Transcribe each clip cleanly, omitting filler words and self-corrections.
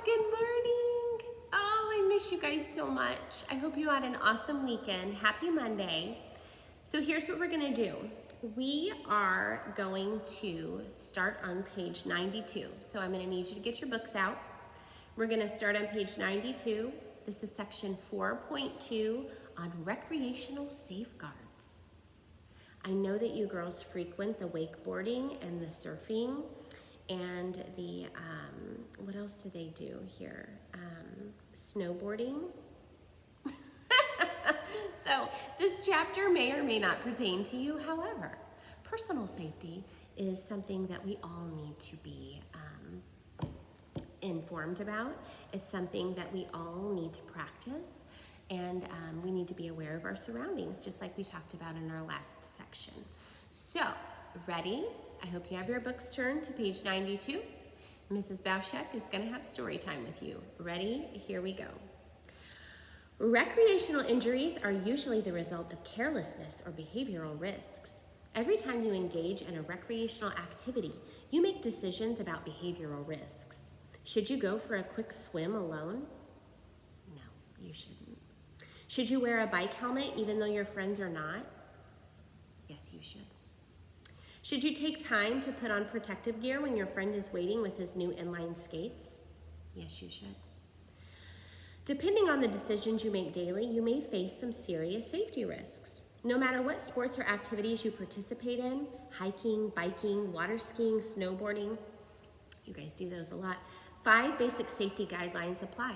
good morning. Oh, I miss you guys so much. I hope you had an awesome weekend. Happy Monday. So here's what we're gonna do. We are going to start on page 92. So I'm gonna need you to get your books out. We're gonna start on page 92. This is section 4.2 on recreational safeguards. I know that you girls frequent the wakeboarding and the surfing and the, what else do they do here? Snowboarding. So this chapter may or may not pertain to you. However, personal safety is something that we all need to be informed about. It's something that we all need to practice, and we need to be aware of our surroundings, just like we talked about in our last section. So, ready? I hope you have your books turned to page 92. Mrs. Bauschek is going to have story time with you. Ready? Here we go. Recreational injuries are usually the result of carelessness or behavioral risks. Every time you engage in a recreational activity, you make decisions about behavioral risks. Should you go for a quick swim alone? No, you shouldn't. Should you wear a bike helmet even though your friends are not? Yes, you should. Should you take time to put on protective gear when your friend is waiting with his new inline skates? Yes, you should. Depending on the decisions you make daily, you may face some serious safety risks. No matter what sports or activities you participate in, hiking, biking, water skiing, snowboarding, you guys do those a lot, 5 basic safety guidelines apply.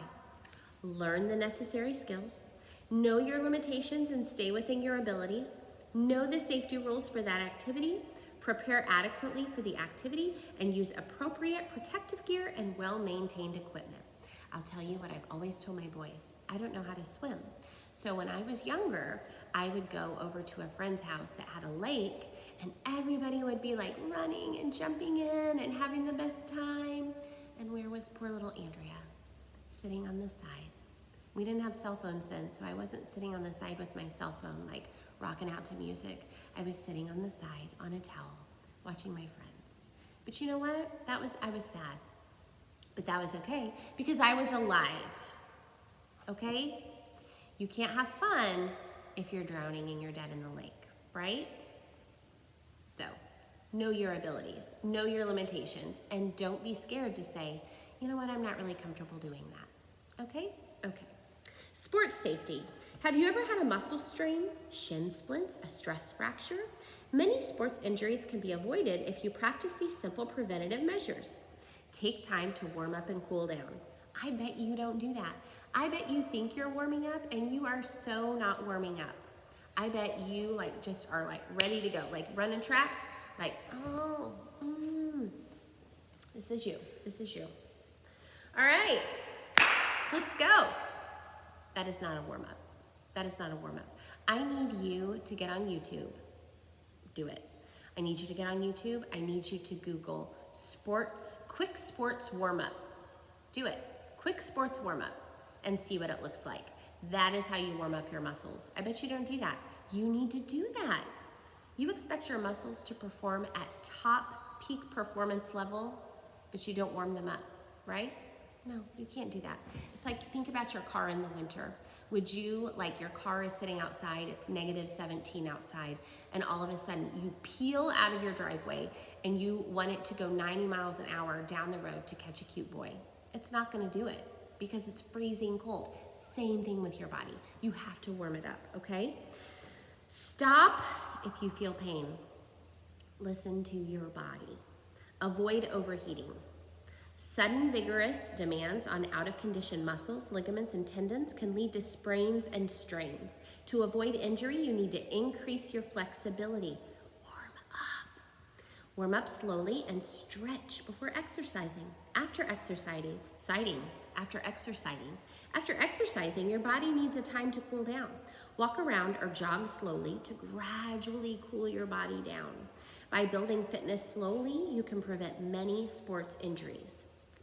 Learn the necessary skills, know your limitations and stay within your abilities, know the safety rules for that activity, prepare adequately for the activity, and use appropriate protective gear and well-maintained equipment. I'll tell you what I've always told my boys, I don't know how to swim. So when I was younger, I would go over to a friend's house that had a lake, and everybody would be like running and jumping in and having the best time. And where was poor little Andrea? Sitting on the side. We didn't have cell phones then, so I wasn't sitting on the side with my cell phone, like rocking out to music. I was sitting on the side on a towel, watching my friends. But you know what? I was sad. But that was okay, because I was alive, okay? You can't have fun if you're drowning and you're dead in the lake, right? So, know your abilities, know your limitations, and don't be scared to say, you know what, I'm not really comfortable doing that, okay? Okay. Sports safety. Have you ever had a muscle strain, shin splints, a stress fracture? Many sports injuries can be avoided if you practice these simple preventative measures. Take time to warm up and cool down. I bet you don't do that. I bet you think you're warming up and you are so not warming up. I bet you just are ready to go, run a track, this is you, this is you. All right, let's go. That is not a warm up. That is not a warm up. I need you to get on YouTube. Do it. I need you to get on YouTube. I need you to Google quick sports warm up. Do it. Quick sports warm up and see what it looks like. That is how you warm up your muscles. I bet you don't do that. You need to do that. You expect your muscles to perform at top peak performance level, but you don't warm them up, right? No, you can't do that. It's like, think about your car in the winter. Would you, your car is sitting outside, it's -17 outside, and all of a sudden you peel out of your driveway and you want it to go 90 miles an hour down the road to catch a cute boy. It's not gonna do it because it's freezing cold. Same thing with your body. You have to warm it up, okay? Stop if you feel pain. Listen to your body. Avoid overheating. Sudden vigorous demands on out-of-condition muscles, ligaments, and tendons can lead to sprains and strains. To avoid injury, you need to increase your flexibility. Warm up. Warm up slowly and stretch before exercising. After exercising, your body needs a time to cool down. Walk around or jog slowly to gradually cool your body down. By building fitness slowly, you can prevent many sports injuries.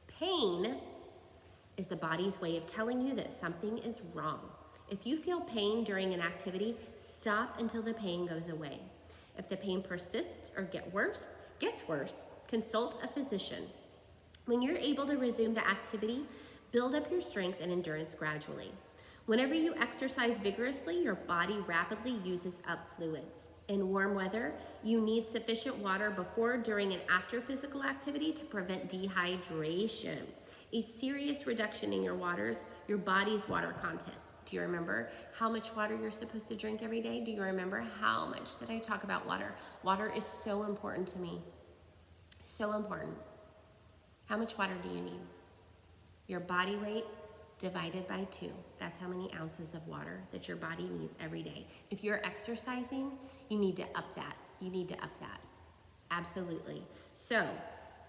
Pain is the body's way of telling you that something is wrong. If you feel pain during an activity, stop until the pain goes away. If the pain persists or gets worse, consult a physician. When you're able to resume the activity, Build up your strength and endurance gradually. Whenever you exercise vigorously, your body rapidly uses up fluids. In warm weather, you need sufficient water before, during, and after physical activity to prevent dehydration. A serious reduction in your body's water content. Do you remember how much water you're supposed to drink every day? Do you remember how much did I talk about water? Water is so important to me. So important. How much water do you need? Your body weight divided by 2. That's how many ounces of water that your body needs every day. If you're exercising, you need to up that. You need to up that. Absolutely. So,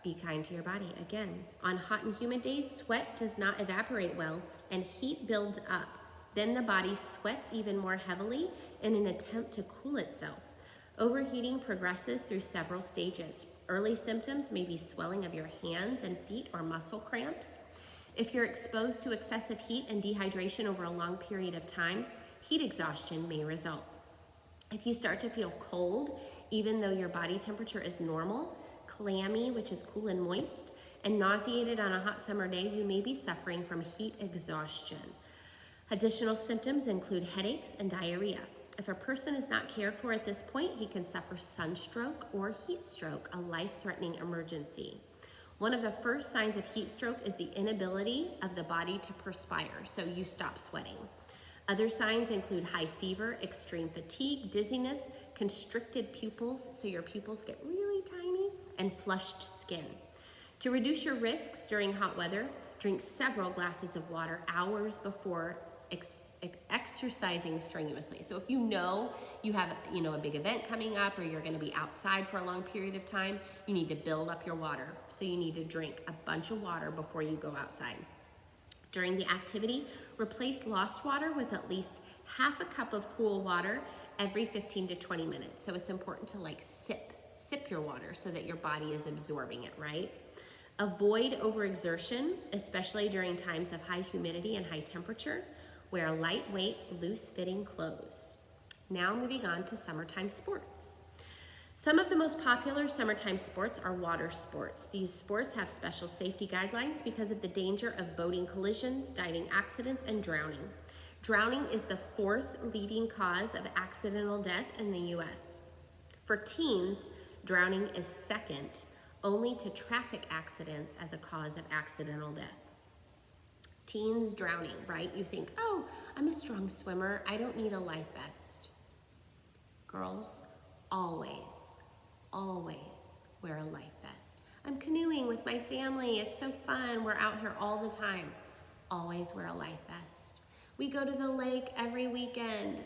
be kind to your body. Again, on hot and humid days, sweat does not evaporate well and heat builds up. Then the body sweats even more heavily in an attempt to cool itself. Overheating progresses through several stages. Early symptoms may be swelling of your hands and feet or muscle cramps. If you're exposed to excessive heat and dehydration over a long period of time, heat exhaustion may result. If you start to feel cold, even though your body temperature is normal, clammy, which is cool and moist, and nauseated on a hot summer day, you may be suffering from heat exhaustion. Additional symptoms include headaches and diarrhea. If a person is not cared for at this point, he can suffer sunstroke or heat stroke, a life-threatening emergency. One of the first signs of heat stroke is the inability of the body to perspire, so you stop sweating. Other signs include high fever, extreme fatigue, dizziness, constricted pupils, so your pupils get really tiny, and flushed skin. To reduce your risks during hot weather, drink several glasses of water hours before exercising strenuously. So if you know you have a big event coming up or you're going to be outside for a long period of time, you need to build up your water. So you need to drink a bunch of water before you go outside. During the activity, replace lost water with at least half a cup of cool water every 15 to 20 minutes. So it's important to sip your water so that your body is absorbing it, right? Avoid overexertion, especially during times of high humidity and high temperature. Wear lightweight, loose-fitting clothes. Now moving on to summertime sports. Some of the most popular summertime sports are water sports. These sports have special safety guidelines because of the danger of boating collisions, diving accidents, and drowning. Drowning is the 4th leading cause of accidental death in the U.S. For teens, drowning is second only to traffic accidents as a cause of accidental death. Teens drowning, right? You think, oh, I'm a strong swimmer. I don't need a life vest. Girls, always wear a life vest. I'm canoeing with my family. It's so fun. We're out here all the time. Always wear a life vest. We go to the lake every weekend.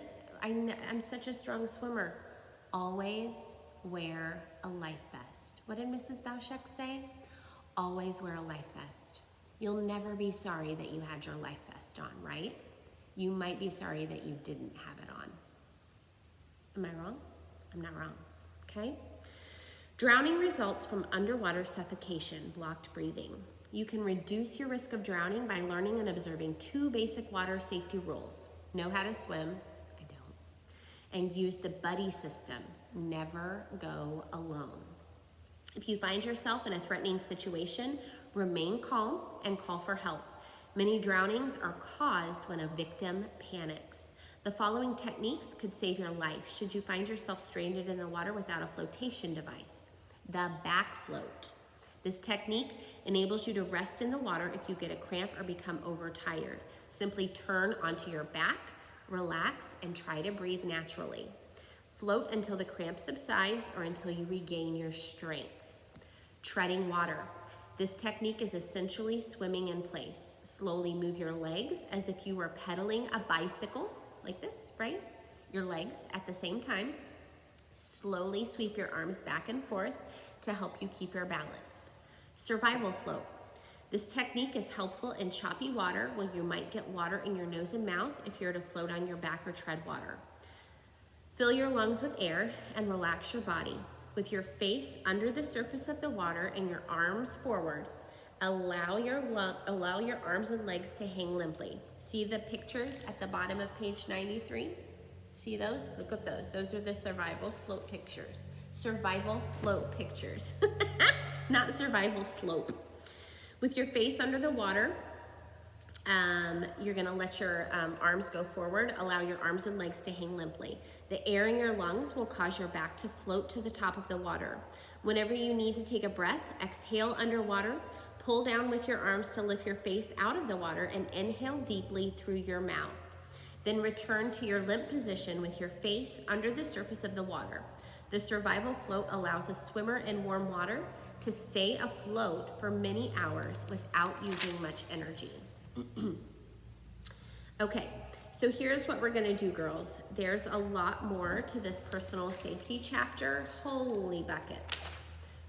I'm such a strong swimmer. Always wear a life vest. What did Mrs. Bauschek say? Always wear a life vest. You'll never be sorry that you had your life vest on, right? You might be sorry that you didn't have it on. Am I wrong? I'm not wrong, okay? Drowning results from underwater suffocation, blocked breathing. You can reduce your risk of drowning by learning and observing 2 basic water safety rules. Know how to swim, I don't, and use the buddy system. Never go alone. If you find yourself in a threatening situation, remain calm and call for help. Many drownings are caused when a victim panics. The following techniques could save your life should you find yourself stranded in the water without a flotation device. The back float. This technique enables you to rest in the water if you get a cramp or become overtired. Simply turn onto your back, relax, and try to breathe naturally. Float until the cramp subsides or until you regain your strength. Treading water. This technique is essentially swimming in place. Slowly move your legs as if you were pedaling a bicycle, like this, right? Your legs at the same time. Slowly sweep your arms back and forth to help you keep your balance. Survival float. This technique is helpful in choppy water where you might get water in your nose and mouth if you're to float on your back or tread water. Fill your lungs with air and relax your body. With your face under the surface of the water and your arms forward, allow your arms and legs to hang limply. See the pictures at the bottom of page 93? See those? Look at those. Those are the survival slope pictures. Survival float pictures, not survival slope. With your face under the water, You're gonna let your arms go forward, allow your arms and legs to hang limply. The air in your lungs will cause your back to float to the top of the water. Whenever you need to take a breath, exhale underwater, pull down with your arms to lift your face out of the water and inhale deeply through your mouth. Then return to your limp position with your face under the surface of the water. The survival float allows a swimmer in warm water to stay afloat for many hours without using much energy. Okay, so here's what we're gonna do, girls. There's a lot more to this personal safety chapter. Holy buckets.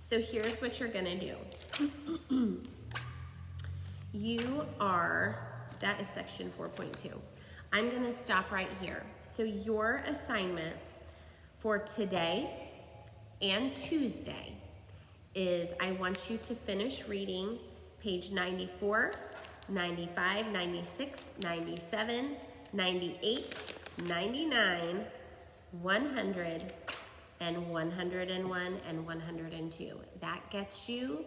So here's what you're gonna do. That is section 4.2. I'm gonna stop right here. So your assignment for today and Tuesday is I want you to finish reading page 94, 95, 96, 97, 98, 99, 100, and 101 and 102. That gets you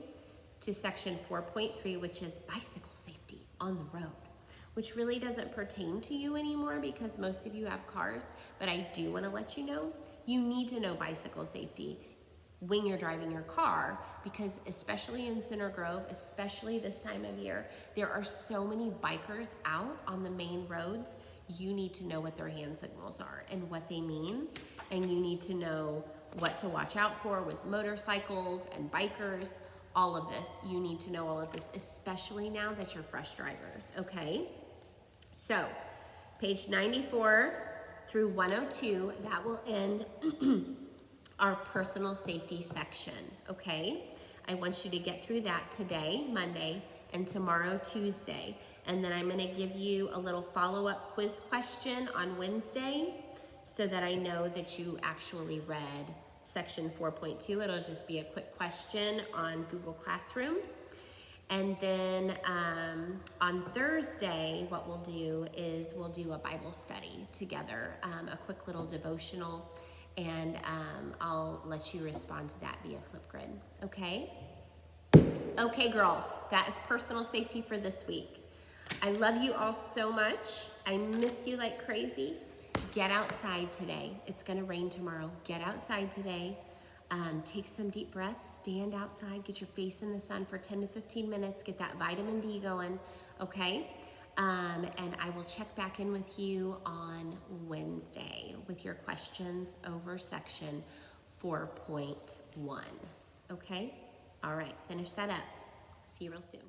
to section 4.3, which is bicycle safety on the road, which really doesn't pertain to you anymore because most of you have cars, but I do want to let you know, you need to know bicycle safety when you're driving your car, because especially in Center Grove, especially this time of year, there are so many bikers out on the main roads. You need to know what their hand signals are and what they mean, and you need to know what to watch out for with motorcycles and bikers. All of this, you need to know all of this, especially now that you're fresh drivers, okay? So, page 94 through 102, that will end our personal safety section, okay? I want you to get through that today, Monday, and tomorrow, Tuesday. And then I'm gonna give you a little follow-up quiz question on Wednesday so that I know that you actually read section 4.2. It'll just be a quick question on Google Classroom. And then on Thursday, what we'll do is we'll do a Bible study together, a quick little devotional, and I'll let you respond to that via Flipgrid, okay? Okay, girls, that is personal safety for this week. I love you all so much. I miss you like crazy. Get outside today. It's gonna rain tomorrow. Get outside today. Take some deep breaths, stand outside, get your face in the sun for 10 to 15 minutes, get that vitamin D going, okay? And I will check back in with you on Wednesday with your questions over section 4.1, okay? All right, finish that up. See you real soon.